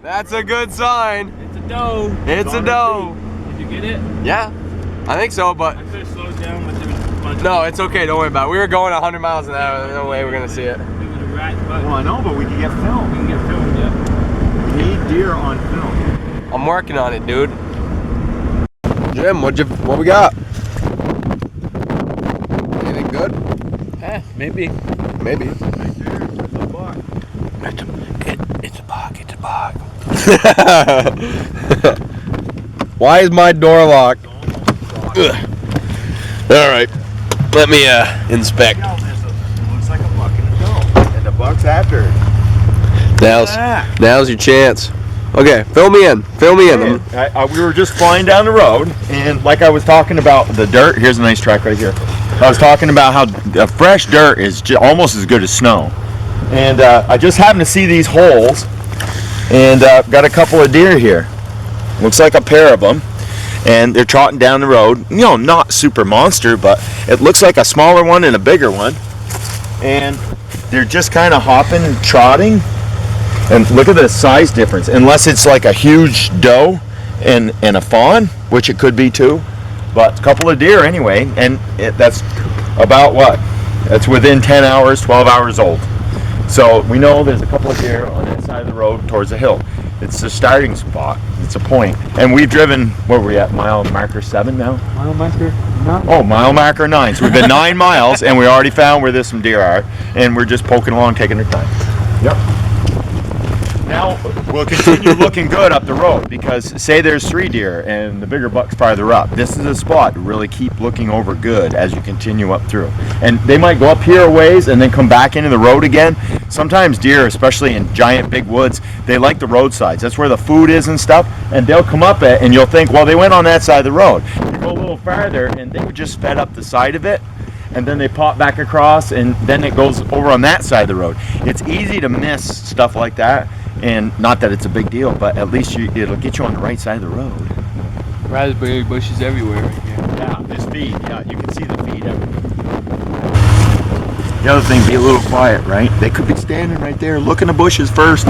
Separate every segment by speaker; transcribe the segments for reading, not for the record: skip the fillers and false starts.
Speaker 1: That's a good sign.
Speaker 2: It's a doe.
Speaker 1: It's a doe.
Speaker 2: Did you get it?
Speaker 1: Yeah, I think so, but...
Speaker 2: I could have slowed down, but there was a bunch
Speaker 1: No, it's okay, don't worry about it. We were going 100 miles an hour, there's no way we're gonna see it.
Speaker 2: It was a rat, but
Speaker 3: Well, I know, but we can get film.
Speaker 2: we can get filmed, yeah.
Speaker 3: We need deer on film.
Speaker 1: I'm working on it, dude. Jim, what we got? Anything good?
Speaker 2: Maybe.
Speaker 1: Maybe.
Speaker 3: Right there, there's a buck.
Speaker 1: It's a bug, it's a bug. Why is my door locked? Alright, let me inspect.
Speaker 3: Yeah, it looks like a buck and a doe. And the buck's after it.
Speaker 1: Now's your chance. Okay, fill me in.
Speaker 3: We were just flying down the road, and like I was talking about the dirt, here's a nice track right here. I was talking about how fresh dirt is almost as good as snow. And I just happened to see these holes, and got a couple of deer here. Looks like a pair of them, and they're trotting down the road. You know, not super monster, but it looks like a smaller one and a bigger one. And they're just kind of hopping and trotting. And look at the size difference. Unless it's like a huge doe and a fawn, which it could be too. But a couple of deer anyway, and that's about what? That's within 10 hours, 12 hours old. So we know there's a couple of deer on that side of the road towards the hill. It's the starting spot. It's a point. And we've driven, where are we at? Mile marker 7 now?
Speaker 2: Mile marker 9?
Speaker 3: Oh, mile marker 9. So we've been 9 miles, and we already found where there's some deer are. And we're just poking along, taking our time. Yep. Now we'll continue looking good up the road, because say there's 3 deer and the bigger buck's farther up. This is a spot to really keep looking over good as you continue up through. And they might go up here a ways and then come back into the road again. Sometimes deer, especially in giant big woods, they like the roadsides. That's where the food is and stuff. And they'll come up it, and you'll think, well, they went on that side of the road. You go a little farther, and they would just sped up the side of it. And then they pop back across, and then it goes over on that side of the road. It's easy to miss stuff like that. And not that it's a big deal, but at least it'll get you on the right side of the road.
Speaker 2: Raspberry bushes everywhere right here.
Speaker 3: Yeah, there's feed. Yeah, you can see the feed everywhere. The other thing, be a little quiet, right? They could be standing right there. Look in the bushes first.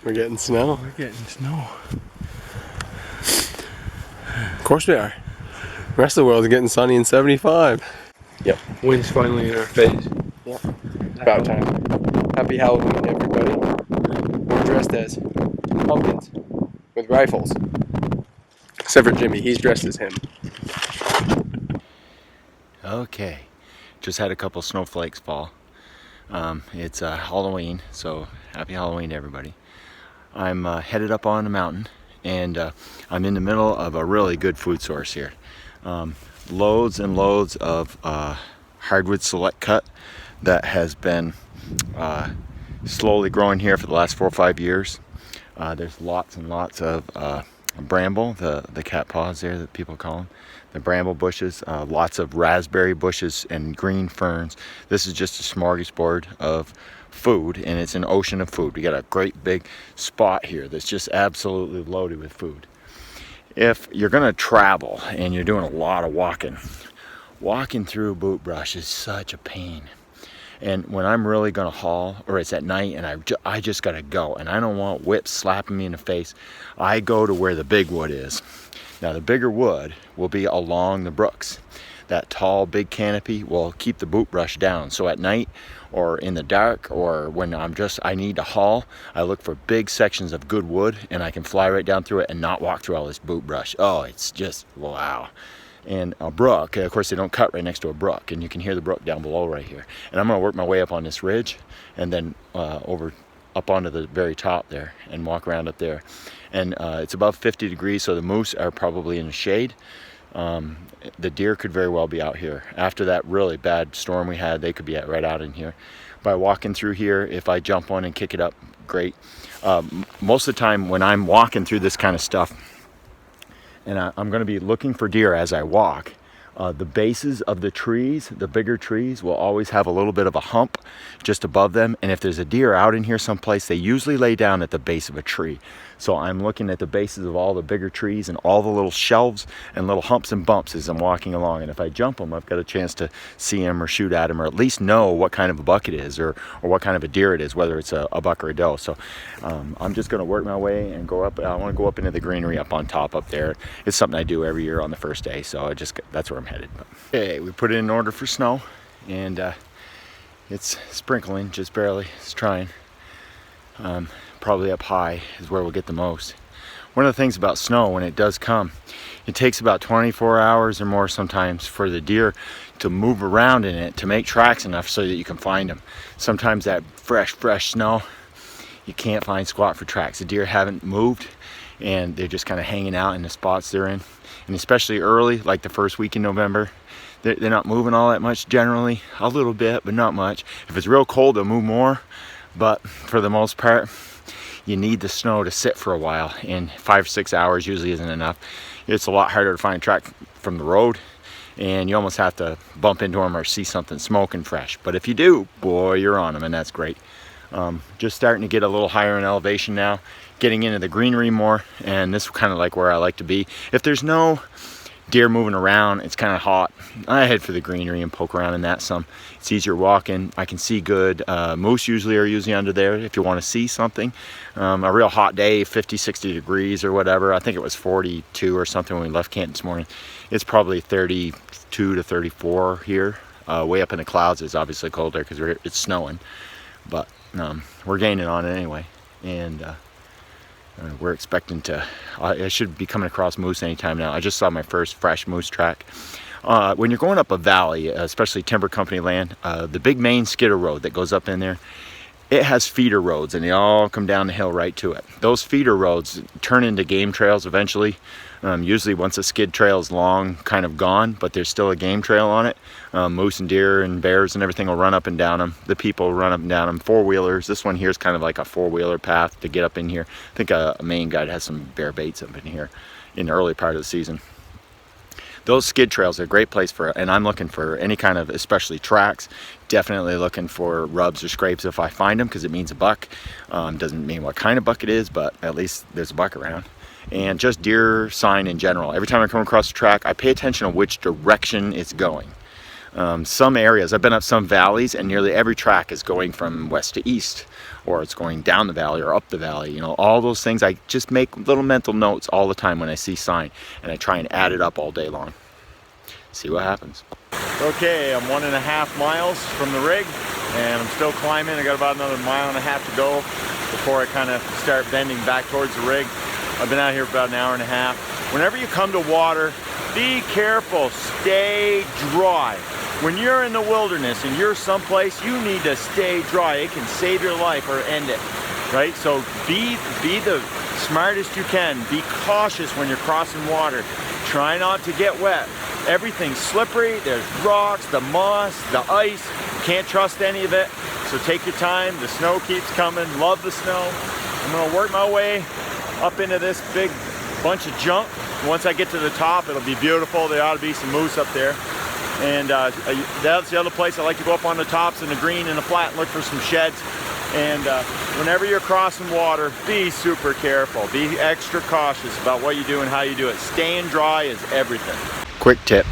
Speaker 1: We're getting snow.
Speaker 2: We're getting snow.
Speaker 1: Of course we are. The rest of the world is getting sunny and 75. Yep.
Speaker 2: Wind's finally in our face.
Speaker 1: Yep. About time. Happy Halloween, everybody. We're dressed as pumpkins with rifles. Except for Jimmy, he's dressed as him.
Speaker 3: Okay, just had a couple snowflakes fall. It's Halloween, so happy Halloween to everybody. I'm headed up on the mountain, and I'm in the middle of a really good food source here. Loads and loads of hardwood select cut that has been slowly growing here for the last 4 or 5 years. There's lots and lots of bramble, the cat paws there that people call them, the bramble bushes, lots of raspberry bushes and green ferns. This is just a smorgasbord of food, and it's an ocean of food. We got a great big spot here that's just absolutely loaded with food. If you're gonna travel and you're doing a lot of walking through boot brush is such a pain. And when I'm really gonna haul, or it's at night and I just gotta go, and I don't want whips slapping me in the face, I go to where the big wood is. Now the bigger wood will be along the brooks. That tall big canopy will keep the boot brush down. So at night or in the dark, or when I need to haul, I look for big sections of good wood, and I can fly right down through it and not walk through all this boot brush. Oh, it's just wow. And a brook, of course they don't cut right next to a brook, and you can hear the brook down below right here. And I'm gonna work my way up on this ridge, and then up onto the very top there, and walk around up there. And it's above 50 degrees, so the moose are probably in the shade. The deer could very well be out here. After that really bad storm we had, they could be right out in here. By walking through here, if I jump on and kick it up, great. Most of the time when I'm walking through this kind of stuff, and I'm going to be looking for deer as I walk, The bases of the trees, the bigger trees, will always have a little bit of a hump just above them. And if there's a deer out in here someplace, they usually lay down at the base of a tree. So I'm looking at the bases of all the bigger trees and all the little shelves and little humps and bumps as I'm walking along. And if I jump them, I've got a chance to see them or shoot at them, or at least know what kind of a buck it is, or what kind of a deer it is, whether it's a buck or a doe. So I'm just going to work my way and go up. I want to go up into the greenery up on top up there. It's something I do every year on the first day. So that's where I'm headed. Okay, we put it in order for snow, and it's sprinkling just barely. It's trying. Probably up high is where we'll get the most. One of the things about snow, when it does come, it takes about 24 hours or more sometimes for the deer to move around in it to make tracks enough so that you can find them. Sometimes that fresh snow, you can't find squat for tracks. The deer haven't moved and they're just kind of hanging out in the spots they're in. And especially early, like the first week in November, they're not moving all that much generally. A little bit, but not much. If it's real cold, they'll move more. But for the most part, you need the snow to sit for a while, and 5 or 6 hours usually isn't enough. It's a lot harder to find a track from the road, and you almost have to bump into them or see something smoking fresh. But if you do, boy, you're on them, and that's great. Just starting to get a little higher in elevation now, getting into the greenery more, and this is kind of like where I like to be. If there's no deer moving around, it's kind of hot, I head for the greenery and poke around in that some. It's easier walking. I can see good. Moose are usually under there if you want to see something. A real hot day, 50, 60 degrees or whatever. I think it was 42 or something when we left camp this morning. It's probably 32 to 34 here. Way up in the clouds is obviously colder because it's snowing, but we're gaining on it anyway. And we're expecting to, I should be coming across moose anytime now. I just saw my first fresh moose track. When you're going up a valley, especially timber company land, the big main skidder road that goes up in there, it has feeder roads, and they all come down the hill right to it. Those feeder roads turn into game trails eventually. Usually once a skid trail is long, kind of gone, but there's still a game trail on it. Moose and deer and bears and everything will run up and down them. The people will run up and down them. Four-wheelers. This one here is kind of like a four-wheeler path to get up in here. I think a Maine guide has some bear baits up in here in the early part of the season. Those skid trails are a great place for it, and I'm looking for any kind of, especially tracks. Definitely looking for rubs or scrapes if I find them, because it means a buck. Doesn't mean what kind of buck it is, but at least there's a buck around. And just deer sign in general. Every time I come across a track, I pay attention to which direction it's going. Some areas, I've been up some valleys, and nearly every track is going from west to east, or it's going down the valley or up the valley. You know, all those things. I just make little mental notes all the time when I see sign, and I try and add it up all day long. See what happens. Okay, I'm 1.5 miles from the rig, and I'm still climbing. I got about another 1.5 miles to go before I kind of start bending back towards the rig. I've been out here for about 1.5 hours. Whenever you come to water, be careful, stay dry. When you're in the wilderness and you're someplace, you need to stay dry. It can save your life or end it, right? So be the smartest you can. Be cautious when you're crossing water. Try not to get wet. Everything's slippery. There's rocks, the moss, the ice. You can't trust any of it. So take your time. The snow keeps coming. Love the snow. I'm gonna work my way up into this big bunch of junk. Once I get to the top, it'll be beautiful. There ought to be some moose up there. And that's the other place I like to go up on the tops in the green and the flat and look for some sheds. And whenever you're crossing water, be super careful. Be extra cautious about what you do and how you do it. Staying dry is everything. Quick tip.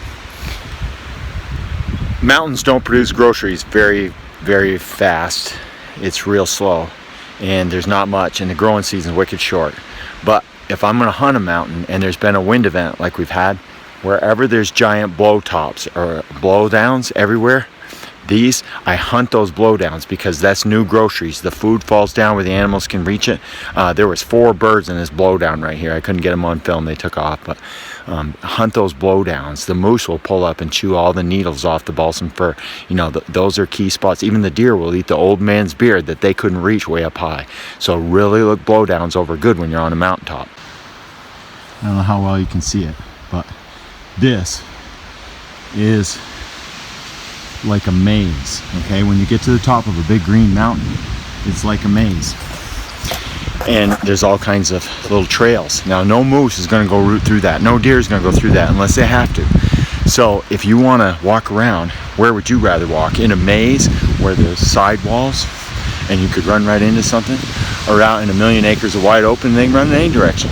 Speaker 3: Mountains don't produce groceries very, very fast. It's real slow. And there's not much, and the growing season is wicked short. But if I'm gonna hunt a mountain and there's been a wind event like we've had, wherever there's giant blow tops or blowdowns everywhere, I hunt those blowdowns because that's new groceries. The food falls down where the animals can reach it. There was 4 birds in this blowdown right here. I couldn't get them on film, they took off, but hunt those blowdowns. The moose will pull up and chew all the needles off the balsam fir. You know, those are key spots. Even the deer will eat the old man's beard that they couldn't reach way up high. So really look blowdowns over good when you're on a mountaintop. I don't know how well you can see it, but this is like a maze. Okay, when you get to the top of a big green mountain, it's like a maze, and there's all kinds of little trails. Now no moose is going to go root through that, no deer is going to go through that unless they have to. So if you want to walk around, where would you rather walk? In a maze where there's side walls and you could run right into something, or out in a million acres of wide open and they can run in any direction?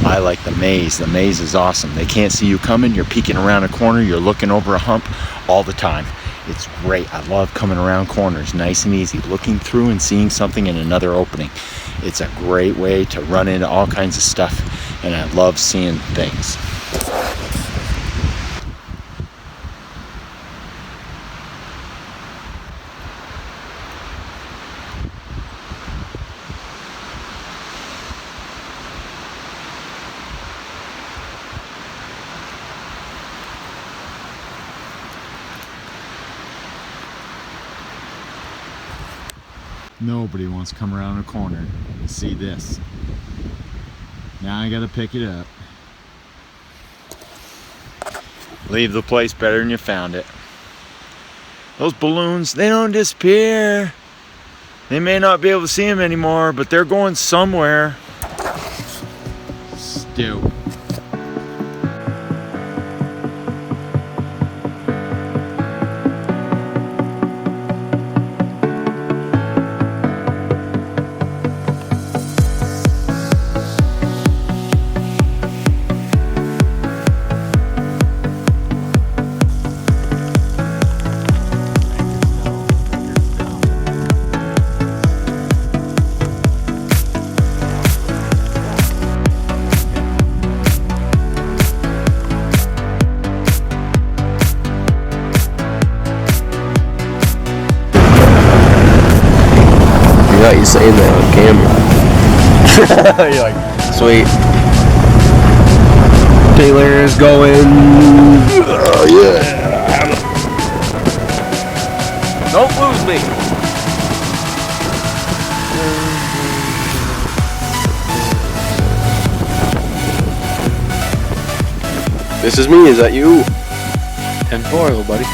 Speaker 3: I like the maze. The maze is awesome. They can't see you coming. You're peeking around a corner. You're looking over a hump all the time. It's great. I love coming around corners, nice and easy, looking through and seeing something in another opening. It's a great way to run into all kinds of stuff, and I love seeing things. Nobody wants to come around a corner and see this. Now I gotta pick it up. Leave the place better than you found it. Those balloons, they don't disappear. They may not be able to see them anymore, but they're going somewhere. Still.
Speaker 1: You saying that on camera. You're like, sweet. Taylor is going. Oh yeah.
Speaker 2: Don't lose me.
Speaker 1: This is me. Is that you?
Speaker 2: 10-4, little buddy.